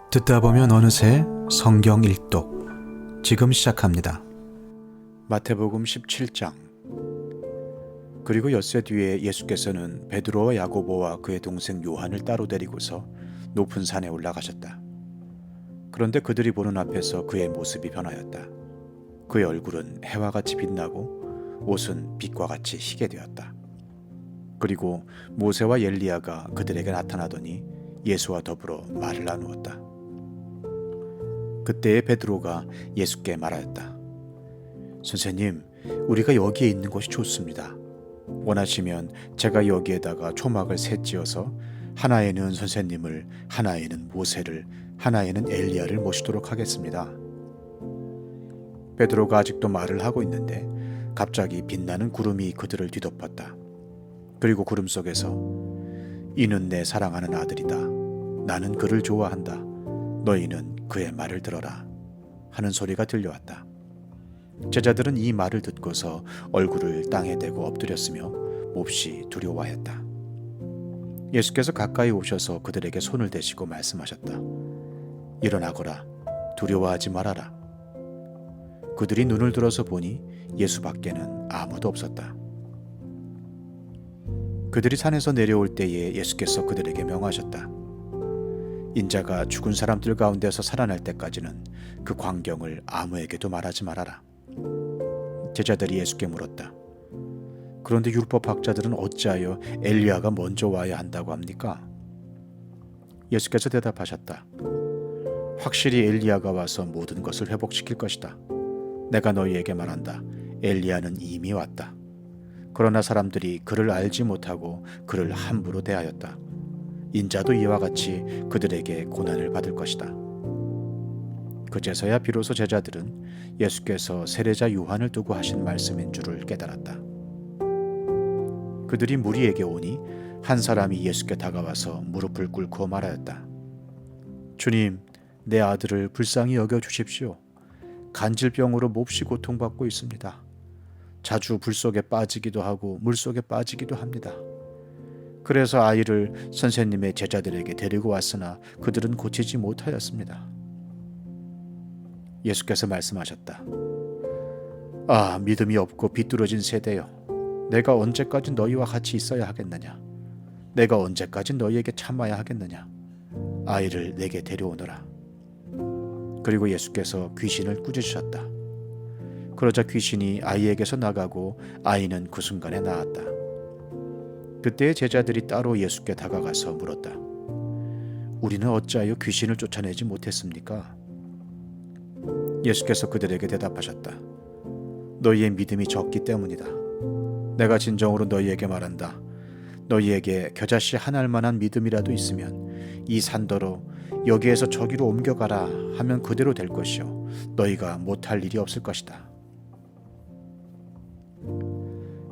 듣다 보면 어느새 성경 일독 지금 시작합니다. 마태복음 17장. 그리고 엿새 뒤에 예수께서는 베드로와 야고보와 그의 동생 요한을 따로 데리고서 높은 산에 올라가셨다. 그런데 그들이 보는 앞에서 그의 모습이 변하였다. 그의 얼굴은 해와 같이 빛나고 옷은 빛과 같이 희게 되었다. 그리고 모세와 엘리야가 그들에게 나타나더니 예수와 더불어 말을 나누었다. 그때에 베드로가 예수께 말하였다. 선생님, 우리가 여기에 있는 것이 좋습니다. 원하시면 제가 여기에다가 초막을 셋 지어서 하나에는 선생님을, 하나에는 모세를, 하나에는 엘리야를 모시도록 하겠습니다. 베드로가 아직도 말을 하고 있는데 갑자기 빛나는 구름이 그들을 뒤덮었다. 그리고 구름 속에서 이는 내 사랑하는 아들이다. 나는 그를 좋아한다. 너희는 그의 말을 들어라 하는 소리가 들려왔다. 제자들은 이 말을 듣고서 얼굴을 땅에 대고 엎드렸으며 몹시 두려워하였다. 예수께서 가까이 오셔서 그들에게 손을 대시고 말씀하셨다. 일어나거라. 두려워하지 말아라. 그들이 눈을 들어서 보니 예수 밖에는 아무도 없었다. 그들이 산에서 내려올 때에 예수께서 그들에게 명하셨다. 인자가 죽은 사람들 가운데서 살아날 때까지는 그 광경을 아무에게도 말하지 말아라. 제자들이 예수께 물었다. 그런데 율법학자들은 어찌하여 엘리야가 먼저 와야 한다고 합니까? 예수께서 대답하셨다. 확실히 엘리야가 와서 모든 것을 회복시킬 것이다. 내가 너희에게 말한다. 엘리야는 이미 왔다. 그러나 사람들이 그를 알지 못하고 그를 함부로 대하였다. 인자도 이와 같이 그들에게 고난을 받을 것이다. 그제서야 비로소 제자들은 예수께서 세례자 요한을 두고 하신 말씀인 줄을 깨달았다. 그들이 무리에게 오니 한 사람이 예수께 다가와서 무릎을 꿇고 말하였다. 주님, 내 아들을 불쌍히 여겨 주십시오. 간질병으로 몹시 고통받고 있습니다. 자주 불 속에 빠지기도 하고 물 속에 빠지기도 합니다. 그래서 아이를 선생님의 제자들에게 데리고 왔으나 그들은 고치지 못하였습니다. 예수께서 말씀하셨다. 아, 믿음이 없고 비뚤어진 세대여. 내가 언제까지 너희와 같이 있어야 하겠느냐? 내가 언제까지 너희에게 참아야 하겠느냐? 아이를 내게 데려오너라. 그리고 예수께서 귀신을 꾸짖으셨다. 그러자 귀신이 아이에게서 나가고 아이는 그 순간에 나았다. 그때 제자들이 따로 예수께 다가가서 물었다. 우리는 어찌하여 귀신을 쫓아내지 못했습니까? 예수께서 그들에게 대답하셨다. 너희의 믿음이 적기 때문이다. 내가 진정으로 너희에게 말한다. 너희에게 겨자씨 한 알만한 믿음이라도 있으면 이 산더러 여기에서 저기로 옮겨가라 하면 그대로 될 것이요 너희가 못할 일이 없을 것이다.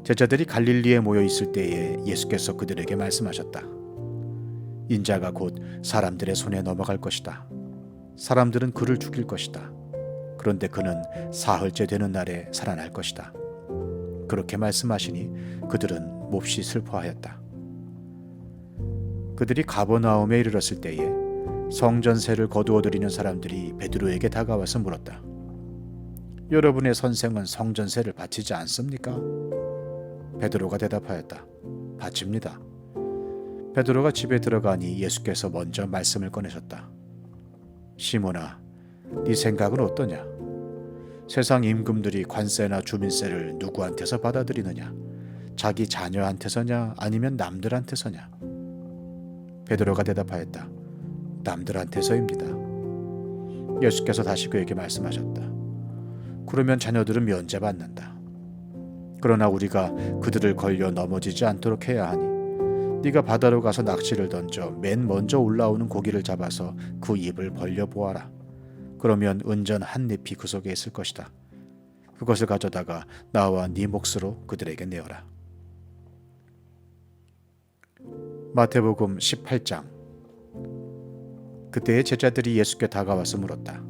제자들이 갈릴리에 모여 있을 때에 예수께서 그들에게 말씀하셨다. 인자가 곧 사람들의 손에 넘어갈 것이다. 사람들은 그를 죽일 것이다. 그런데 그는 사흘째 되는 날에 살아날 것이다. 그렇게 말씀하시니 그들은 몹시 슬퍼하였다. 그들이 가버나움에 이르렀을 때에 성전세를 거두어들이는 사람들이 베드로에게 다가와서 물었다. 여러분의 선생은 성전세를 바치지 않습니까? 베드로가 대답하였다. 바칩니다. 베드로가 집에 들어가니 예수께서 먼저 말씀을 꺼내셨다. 시몬아, 네 생각은 어떠냐? 세상 임금들이 관세나 주민세를 누구한테서 받아들이느냐? 자기 자녀한테서냐 아니면 남들한테서냐? 베드로가 대답하였다. 남들한테서입니다. 예수께서 다시 그에게 말씀하셨다. 그러면 자녀들은 면제받는다. 그러나 우리가 그들을 걸려 넘어지지 않도록 해야 하니 네가 바다로 가서 낚시를 던져 맨 먼저 올라오는 고기를 잡아서 그 입을 벌려 보아라. 그러면 은전 한 잎이 그 속에 있을 것이다. 그것을 가져다가 나와 네 몫으로 그들에게 내어라. 마태복음 18장. 그때의 제자들이 예수께 다가와서 물었다.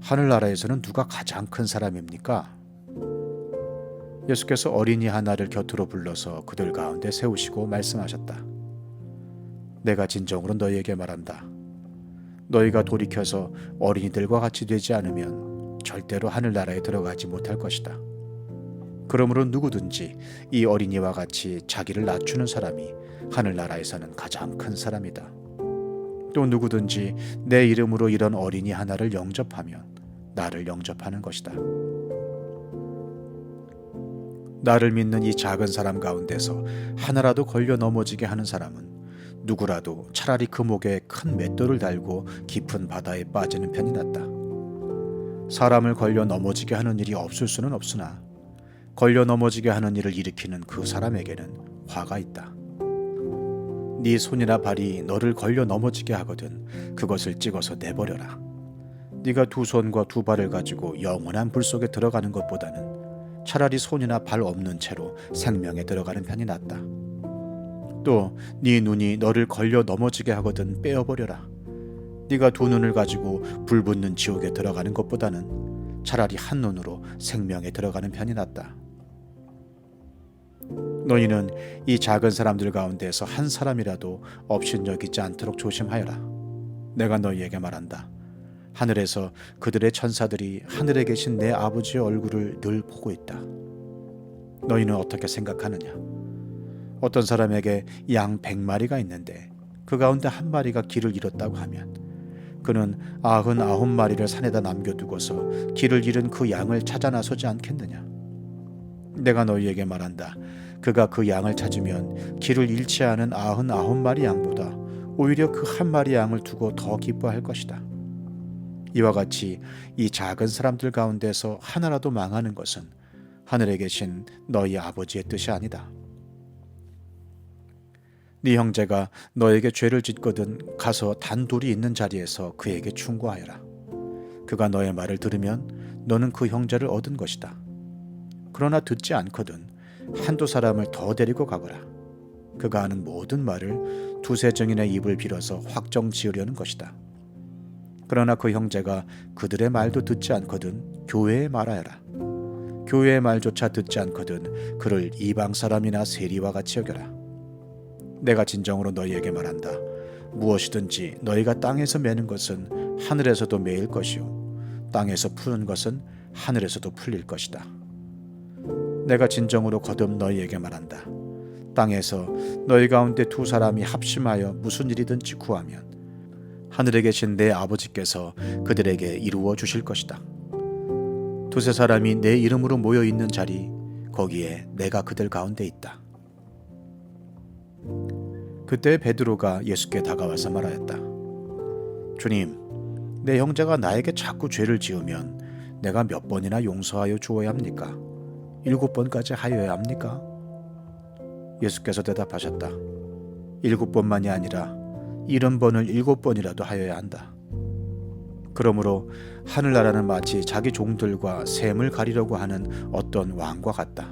하늘나라에서는 누가 가장 큰 사람입니까? 예수께서 어린이 하나를 곁으로 불러서 그들 가운데 세우시고 말씀하셨다. 내가 진정으로 너희에게 말한다. 너희가 돌이켜서 어린이들과 같이 되지 않으면 절대로 하늘나라에 들어가지 못할 것이다. 그러므로 누구든지 이 어린이와 같이 자기를 낮추는 사람이 하늘나라에서는 가장 큰 사람이다. 또 누구든지 내 이름으로 이런 어린이 하나를 영접하면 나를 영접하는 것이다. 나를 믿는 이 작은 사람 가운데서 하나라도 걸려 넘어지게 하는 사람은 누구라도 차라리 그 목에 큰 맷돌을 달고 깊은 바다에 빠지는 편이 낫다. 사람을 걸려 넘어지게 하는 일이 없을 수는 없으나 걸려 넘어지게 하는 일을 일으키는 그 사람에게는 화가 있다. 네 손이나 발이 너를 걸려 넘어지게 하거든 그것을 찍어서 내버려라. 네가 두 손과 두 발을 가지고 영원한 불 속에 들어가는 것보다는 차라리 손이나 발 없는 채로 생명에 들어가는 편이 낫다. 또 네 눈이 너를 걸려 넘어지게 하거든 빼어버려라. 네가 두 눈을 가지고 불 붙는 지옥에 들어가는 것보다는 차라리 한 눈으로 생명에 들어가는 편이 낫다. 너희는 이 작은 사람들 가운데서 한 사람이라도 업신여기지 않도록 조심하여라. 내가 너희에게 말한다. 하늘에서 그들의 천사들이 하늘에 계신 내 아버지의 얼굴을 늘 보고 있다. 너희는 어떻게 생각하느냐? 어떤 사람에게 양 100마리가 있는데 그 가운데 한 마리가 길을 잃었다고 하면 그는 99마리를 산에다 남겨두고서 길을 잃은 그 양을 찾아 나서지 않겠느냐? 내가 너희에게 말한다. 그가 그 양을 찾으면 길을 잃지 않은 99마리 양보다 오히려 그 한 마리 양을 두고 더 기뻐할 것이다. 이와 같이 이 작은 사람들 가운데서 하나라도 망하는 것은 하늘에 계신 너희 아버지의 뜻이 아니다. 네 형제가 너에게 죄를 짓거든 가서 단둘이 있는 자리에서 그에게 충고하여라. 그가 너의 말을 들으면 너는 그 형제를 얻은 것이다. 그러나 듣지 않거든 한두 사람을 더 데리고 가거라. 그가 하는 모든 말을 두세 정인의 입을 빌어서 확정 지으려는 것이다. 그러나 그 형제가 그들의 말도 듣지 않거든 교회에 말하여라. 교회의 말조차 듣지 않거든 그를 이방 사람이나 세리와 같이 여겨라. 내가 진정으로 너희에게 말한다. 무엇이든지 너희가 땅에서 매는 것은 하늘에서도 매일 것이요 땅에서 푸는 것은 하늘에서도 풀릴 것이다. 내가 진정으로 거듭 너희에게 말한다. 땅에서 너희 가운데 두 사람이 합심하여 무슨 일이든지 구하면 하늘에 계신 내 아버지께서 그들에게 이루어 주실 것이다. 두세 사람이 내 이름으로 모여 있는 자리 거기에 내가 그들 가운데 있다. 그때 베드로가 예수께 다가와서 말하였다. 주님, 내 형제가 나에게 자꾸 죄를 지으면 내가 몇 번이나 용서하여 주어야 합니까? 7번까지 하여야 합니까? 예수께서 대답하셨다. 7번만이 아니라 70번을 7번이라도 하여야 한다. 그러므로 하늘나라는 마치 자기 종들과 샘을 가리려고 하는 어떤 왕과 같다.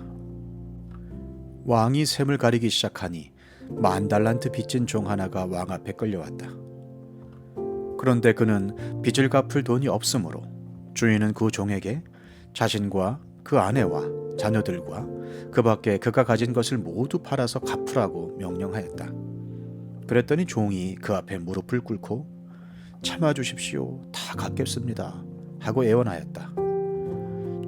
왕이 샘을 가리기 시작하니 10,000달란트 빚진 종 하나가 왕 앞에 끌려왔다. 그런데 그는 빚을 갚을 돈이 없으므로 주인은 그 종에게 자신과 그 아내와 자녀들과 그 밖에 그가 가진 것을 모두 팔아서 갚으라고 명령하였다. 그랬더니 종이 그 앞에 무릎을 꿇고 참아주십시오. 다 갚겠습니다. 하고 애원하였다.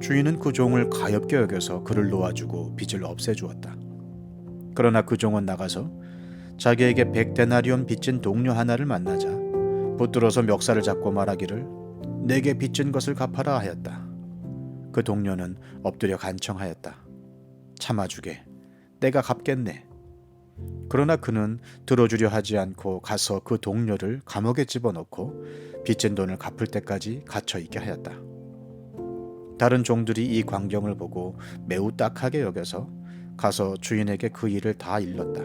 주인은 그 종을 가엾게 여겨서 그를 놓아주고 빚을 없애주었다. 그러나 그 종은 나가서 자기에게 100데나리온 빚진 동료 하나를 만나자 붙들어서 멱살을 잡고 말하기를 내게 빚진 것을 갚아라 하였다. 그 동료는 엎드려 간청하였다. 참아주게. 내가 갚겠네. 그러나 그는 들어주려 하지 않고 가서 그 동료를 감옥에 집어넣고 빚진 돈을 갚을 때까지 갇혀있게 하였다. 다른 종들이 이 광경을 보고 매우 딱하게 여겨서 가서 주인에게 그 일을 다 일렀다.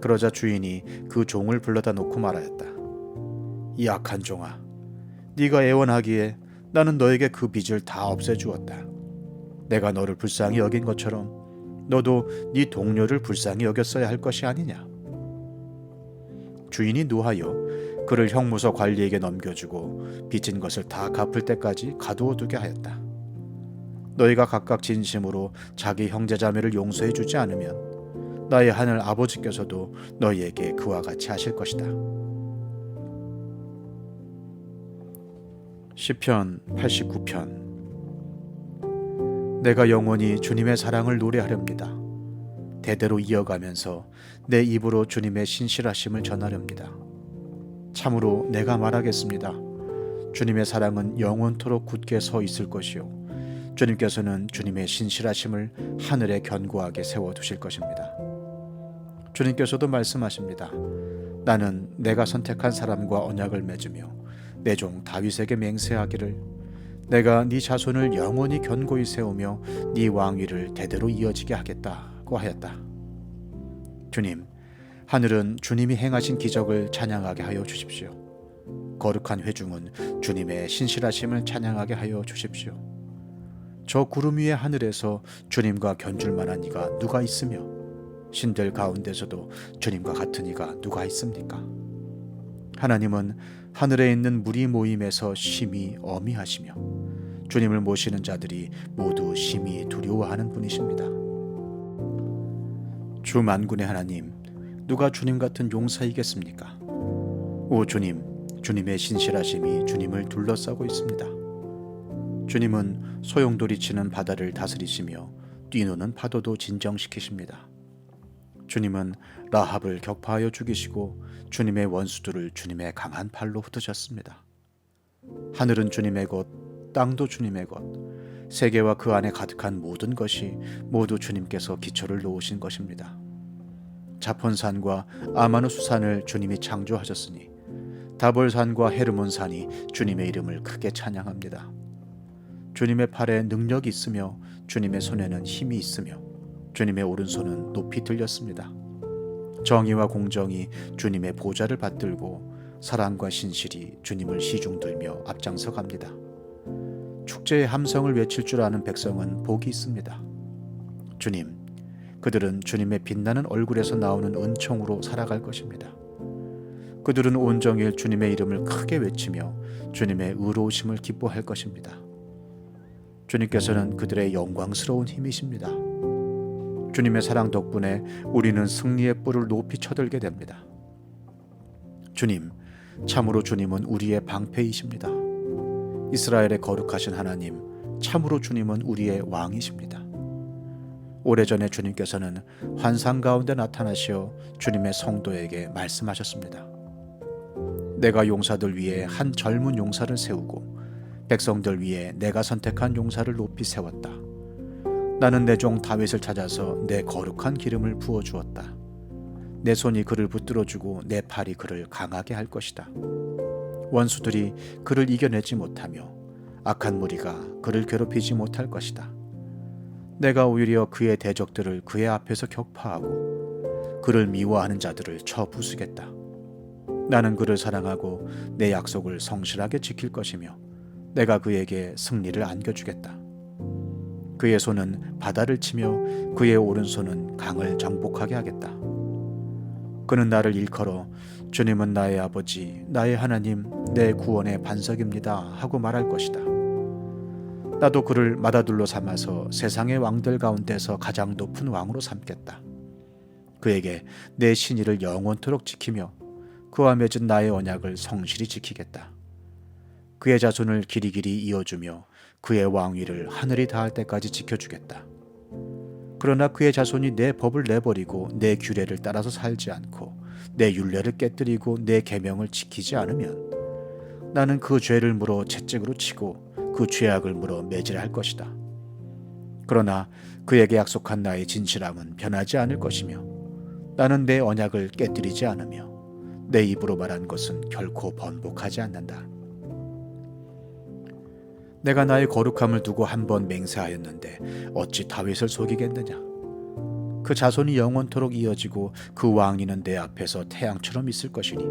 그러자 주인이 그 종을 불러다 놓고 말하였다. 이 악한 종아, 네가 애원하기에 나는 너에게 그 빚을 다 없애주었다. 내가 너를 불쌍히 여긴 것처럼 너도 네 동료를 불쌍히 여겼어야 할 것이 아니냐. 주인이 노하여 그를 형무소 관리에게 넘겨주고 빚진 것을 다 갚을 때까지 가두어 두게 하였다. 너희가 각각 진심으로 자기 형제자매를 용서해 주지 않으면 나의 하늘 아버지께서도 너희에게 그와 같이 하실 것이다. 시편 89편. 내가 영원히 주님의 사랑을 노래하렵니다. 대대로 이어가면서 내 입으로 주님의 신실하심을 전하렵니다. 참으로 내가 말하겠습니다. 주님의 사랑은 영원토록 굳게 서 있을 것이요, 주님께서는 주님의 신실하심을 하늘에 견고하게 세워두실 것입니다. 주님께서도 말씀하십니다. 나는 내가 선택한 사람과 언약을 맺으며 내 종 다윗에게 맹세하기를 내가 네 자손을 영원히 견고히 세우며 네 왕위를 대대로 이어지게 하겠다고 하였다. 주님, 하늘은 주님이 행하신 기적을 찬양하게 하여 주십시오. 거룩한 회중은 주님의 신실하심을 찬양하게 하여 주십시오. 저 구름 위의 하늘에서 주님과 견줄 만한 이가 누가 있으며 신들 가운데서도 주님과 같은 이가 누가 있습니까? 하나님은 하늘에 있는 무리 모임에서 심히 어미하시며 주님을 모시는 자들이 모두 심히 두려워하는 분이십니다. 주 만군의 하나님, 누가 주님 같은 용사이겠습니까? 오 주님, 주님의 신실하심이 주님을 둘러싸고 있습니다. 주님은 소용돌이치는 바다를 다스리시며 뛰노는 파도도 진정시키십니다. 주님은 라합을 격파하여 죽이시고 주님의 원수들을 주님의 강한 팔로 흩으셨습니다. 하늘은 주님의 것, 땅도 주님의 것, 세계와 그 안에 가득한 모든 것이 모두 주님께서 기초를 놓으신 것입니다. 자폰산과 아마누스산을 주님이 창조하셨으니 다볼산과 헤르몬산이 주님의 이름을 크게 찬양합니다. 주님의 팔에 능력이 있으며 주님의 손에는 힘이 있으며 주님의 오른손은 높이 들렸습니다. 정의와 공정이 주님의 보좌를 받들고 사랑과 신실이 주님을 시중들며 앞장서 갑니다. 축제의 함성을 외칠 줄 아는 백성은 복이 있습니다. 주님, 그들은 주님의 빛나는 얼굴에서 나오는 은총으로 살아갈 것입니다. 그들은 온종일 주님의 이름을 크게 외치며 주님의 의로우심을 기뻐할 것입니다. 주님께서는 그들의 영광스러운 힘이십니다. 주님의 사랑 덕분에 우리는 승리의 뿔을 높이 쳐들게 됩니다. 주님, 참으로 주님은 우리의 방패이십니다. 이스라엘의 거룩하신 하나님, 참으로 주님은 우리의 왕이십니다. 오래전에 주님께서는 환상 가운데 나타나시어 주님의 성도에게 말씀하셨습니다. 내가 용사들 위에 한 젊은 용사를 세우고 백성들 위에 내가 선택한 용사를 높이 세웠다. 나는 내 종 다윗을 찾아서 내 거룩한 기름을 부어 주었다. 내 손이 그를 붙들어주고 내 팔이 그를 강하게 할 것이다. 원수들이 그를 이겨내지 못하며 악한 무리가 그를 괴롭히지 못할 것이다. 내가 오히려 그의 대적들을 그의 앞에서 격파하고 그를 미워하는 자들을 쳐 부수겠다. 나는 그를 사랑하고 내 약속을 성실하게 지킬 것이며 내가 그에게 승리를 안겨주겠다. 그의 손은 바다를 치며 그의 오른손은 강을 정복하게 하겠다. 그는 나를 일컬어 주님은 나의 아버지, 나의 하나님, 내 구원의 반석입니다 하고 말할 것이다. 나도 그를 맏아들로 삼아서 세상의 왕들 가운데서 가장 높은 왕으로 삼겠다. 그에게 내 신의를 영원토록 지키며 그와 맺은 나의 언약을 성실히 지키겠다. 그의 자손을 길이길이 이어주며 그의 왕위를 하늘이 닿을 때까지 지켜주겠다. 그러나 그의 자손이 내 법을 내버리고 내 규례를 따라서 살지 않고 내 율례를 깨뜨리고 내 계명을 지키지 않으면 나는 그 죄를 물어 채찍으로 치고 그 죄악을 물어 매질할 것이다. 그러나 그에게 약속한 나의 진실함은 변하지 않을 것이며 나는 내 언약을 깨뜨리지 않으며 내 입으로 말한 것은 결코 번복하지 않는다. 내가 나의 거룩함을 두고 한 번 맹세하였는데 어찌 다윗을 속이겠느냐. 그 자손이 영원토록 이어지고 그 왕위는 내 앞에서 태양처럼 있을 것이니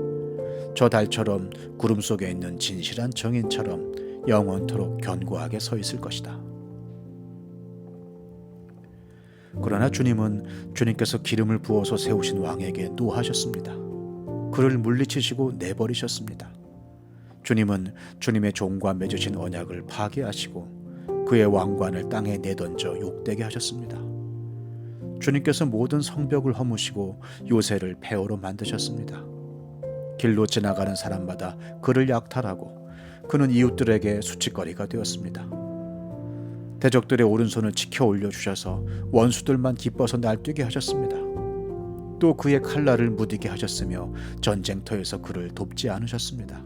저 달처럼 구름 속에 있는 진실한 정인처럼 영원토록 견고하게 서 있을 것이다. 그러나 주님은 주님께서 기름을 부어서 세우신 왕에게 노하셨습니다. 그를 물리치시고 내버리셨습니다. 주님은 주님의 종과 맺으신 언약을 파괴하시고 그의 왕관을 땅에 내던져 욕되게 하셨습니다. 주님께서 모든 성벽을 허무시고 요새를 폐허로 만드셨습니다. 길로 지나가는 사람마다 그를 약탈하고 그는 이웃들에게 수치거리가 되었습니다. 대적들의 오른손을 지켜 올려주셔서 원수들만 기뻐서 날뛰게 하셨습니다. 또 그의 칼날을 무디게 하셨으며 전쟁터에서 그를 돕지 않으셨습니다.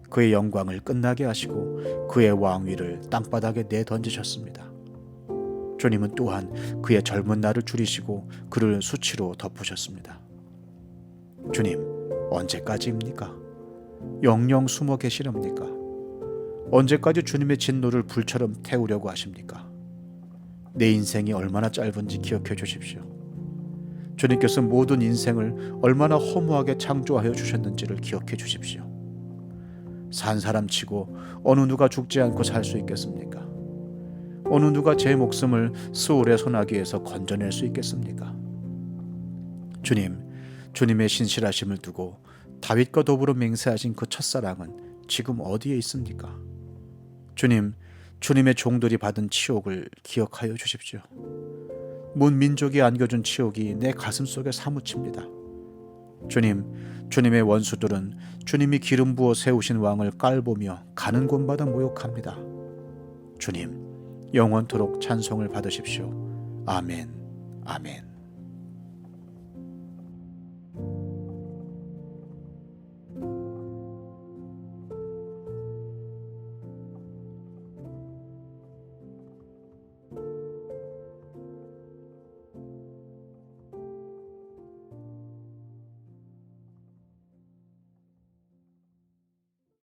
그의 영광을 끝나게 하시고 그의 왕위를 땅바닥에 내던지셨습니다. 주님은 또한 그의 젊은 날을 줄이시고 그를 수치로 덮으셨습니다. 주님, 언제까지입니까? 영영 숨어 계시렵니까? 언제까지 주님의 진노를 불처럼 태우려고 하십니까? 내 인생이 얼마나 짧은지 기억해 주십시오. 주님께서 모든 인생을 얼마나 허무하게 창조하여 주셨는지를 기억해 주십시오. 산 사람치고 어느 누가 죽지 않고 살 수 있겠습니까? 어느 누가 제 목숨을 스올의 소나기에서 건져낼 수 있겠습니까? 주님, 주님의 신실하심을 두고 다윗과 더불어 맹세하신 그 첫사랑은 지금 어디에 있습니까? 주님, 주님의 종들이 받은 치욕을 기억하여 주십시오. 문 민족이 안겨준 치욕이 내 가슴 속에 사무칩니다. 주님, 주님의 원수들은 주님이 기름 부어 세우신 왕을 깔보며 가는 곳마다 모욕합니다. 주님, 영원토록 찬송을 받으십시오. 아멘, 아멘.